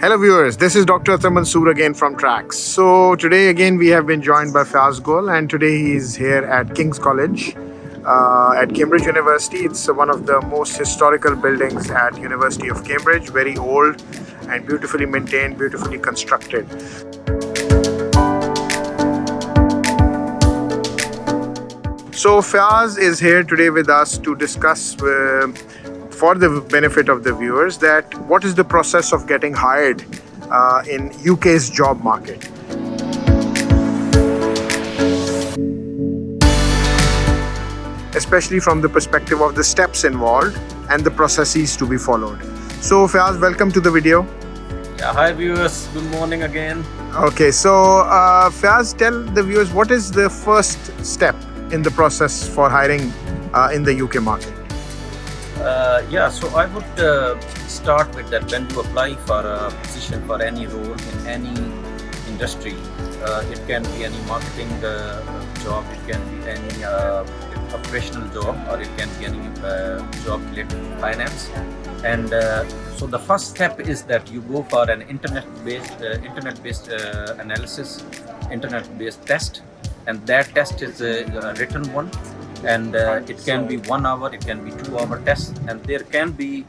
Hello viewers, this is Dr. Athar Mansoor again from Tracks. So today again we have been joined by Fiaz Gul, and today he is here at King's College at Cambridge University. It's one of the most historical buildings at University of Cambridge, very old and beautifully maintained, beautifully constructed. So Fiaz is here today with us to discuss for the benefit of the viewers that what is the process of getting hired in UK's job market. Especially from the perspective of the steps involved and the processes to be followed. So Fiaz, welcome to the video. Yeah, hi viewers, good morning again. Okay, so Fiaz, tell the viewers what is the first step in the process for hiring in the UK market. So I would start with that when you apply for a position for any role in any industry, it can be any marketing job, it can be any operational job, or it can be any job related to finance. And so the first step is that you go for an internet-based analysis, internet-based test, and that test is a written one. And it can be 1 hour, it can be 2 hour test, and there can be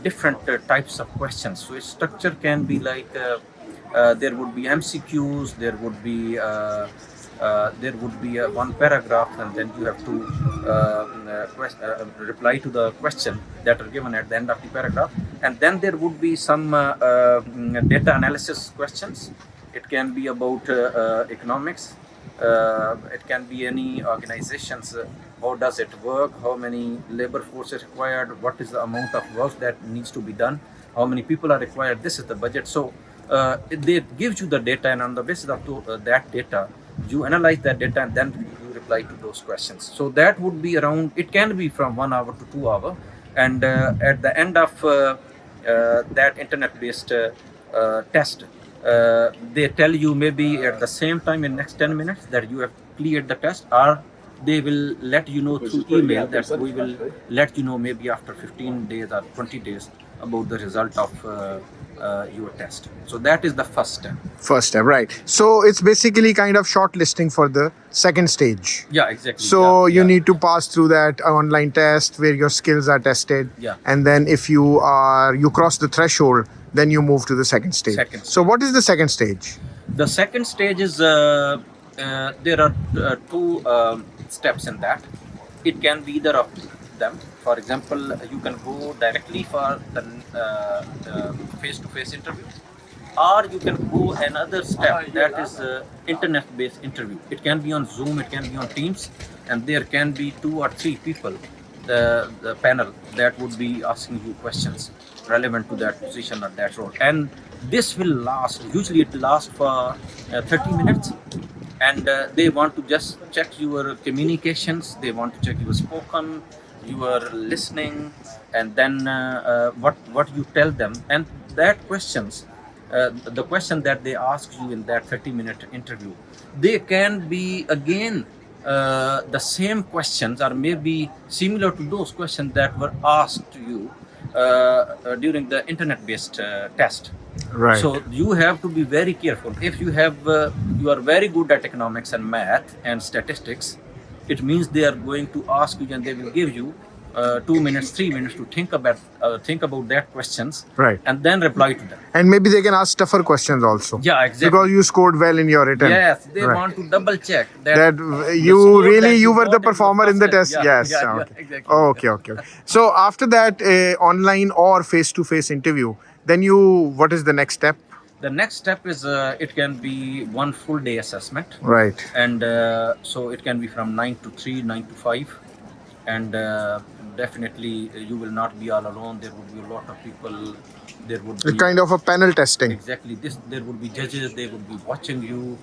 different types of questions. So its structure can be like there would be MCQs, there would be one paragraph, and then you have to reply to the question that are given at the end of the paragraph, and then there would be some data analysis questions. It can be about economics. It can be any organizations, how does it work, how many labor force is required, what is the amount of work that needs to be done, how many people are required, this is the budget. So it gives you the data, and on the basis of that data, you analyze that data and then you reply to those questions. So that would be around, it can be from 1 hour to 2 hours, and at the end of that internet-based test, they tell you maybe at the same time in next 10 minutes that you have cleared the test, or they will let you know through email that we will let you know maybe after 15 days or 20 days about the result of your test. So that is the first step. First step, right. So it's basically kind of shortlisting for the second stage. Yeah, exactly. So you need to pass through that online test where your skills are tested. Yeah. And then if you cross the threshold, then you move to the second stage. So what is the second stage? The second stage is there are two steps in that. It can be either of them. For example, you can go directly for the face-to-face interview, or you can go another step, that is internet-based interview. It can be on Zoom, it can be on Teams, and there can be 2 or 3 people, the panel that would be asking you questions relevant to that position or that role. And this will last, usually it lasts for 30 minutes. And they want to just check your communications, they want to check your spoken, your listening, and then what you tell them. And that questions, the question that they ask you in that 30-minute interview, they can be again the same questions, or maybe similar to those questions that were asked to you during the internet-based test. Right. So you have to be very careful. If you have you are very good at economics and math and statistics, it means they are going to ask you and they will give you 2 minutes, 3 minutes to think about that questions, right, and then reply to them. And maybe they can ask tougher questions also. Yeah, exactly. Because you scored well in your written. Yes, they want to double check that you were the performer in the test. Yes. Exactly. Okay. So after that online or face-to-face interview, then what is the next step? The next step is it can be 1 full day assessment. Right. And so it can be from 9 to 3, 9 to 5. And definitely you will not be all alone. There would be a lot of people. There would be kind of a panel testing. Exactly. There would be judges. They would be watching you.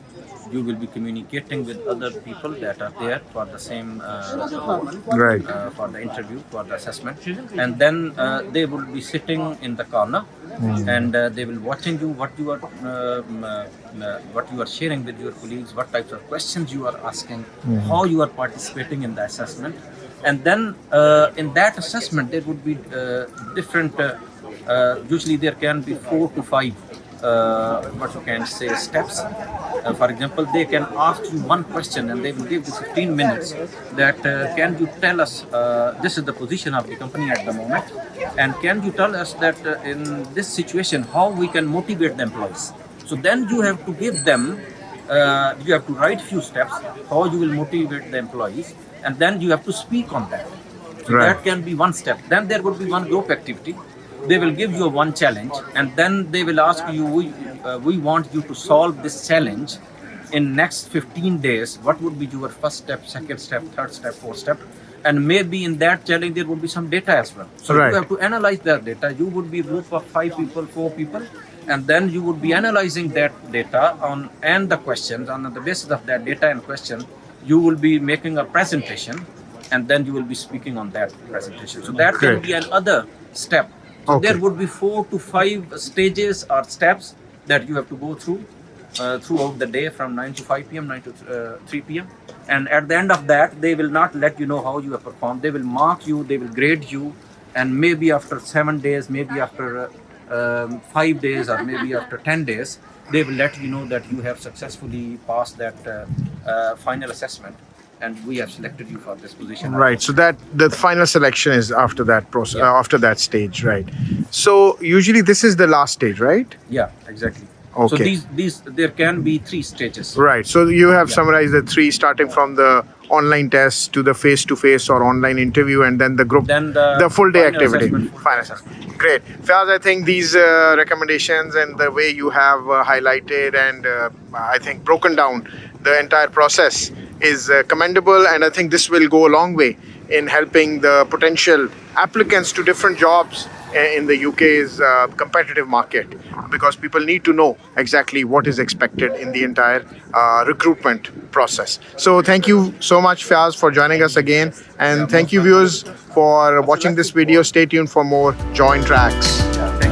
You will be communicating with other people that are there for the same right, for the interview, for the assessment. And then they will be sitting in the corner, and they will watching you what you are sharing with your colleagues, what types of questions you are asking, how you are participating in the assessment. And then in that assessment there would be different usually there can be 4 to 5 what you can say, steps. For example, they can ask you one question and they will give you 15 minutes that can you tell us, this is the position of the company at the moment, and can you tell us that in this situation how we can motivate the employees. So then you have to give them, you have to write few steps how you will motivate the employees, and then you have to speak on that. So Right. that can be one step. Then there would be one group activity. They will give you one challenge, and then they will ask you, we want you to solve this challenge in next 15 days. What would be your first step, second step, third step, fourth step? And maybe in that challenge there would be some data as well. So Right. you have to analyze that data. You would be a group of 5 people, 4 people, and then you would be analyzing that data on and the questions. On the basis of that data and question, you will be making a presentation, and then you will be speaking on that presentation. So that can Great. be another step. So Okay. there would be 4 to 5 stages or steps that you have to go through throughout the day from 9 to 5 p.m., 9 to 3 p.m. And at the end of that, they will not let you know how you have performed. They will mark you, they will grade you, and maybe after 7 days, maybe after 5 days, or maybe after 10 days, they will let you know that you have successfully passed that final assessment, and we have selected you for this position. Right. So that the final selection is after that process, Yeah. after that stage, right? So usually this is the last stage, right? Yeah, exactly. So Okay. these there can be 3 stages. Right. So you have Yeah. summarized the three, starting from the online test to the face-to-face or online interview, and then the group, Then the full day final activity. assessment, full Final day assessment. Great. Faz, I think these recommendations and the way you have highlighted and I think broken down the entire process is commendable, and I think this will go a long way in helping the potential applicants to different jobs in the UK's competitive market, because people need to know exactly what is expected in the entire recruitment process. So thank you so much, Fiaz, for joining us again, and thank you viewers for watching this video. Stay tuned for more Join Tracks. Yeah.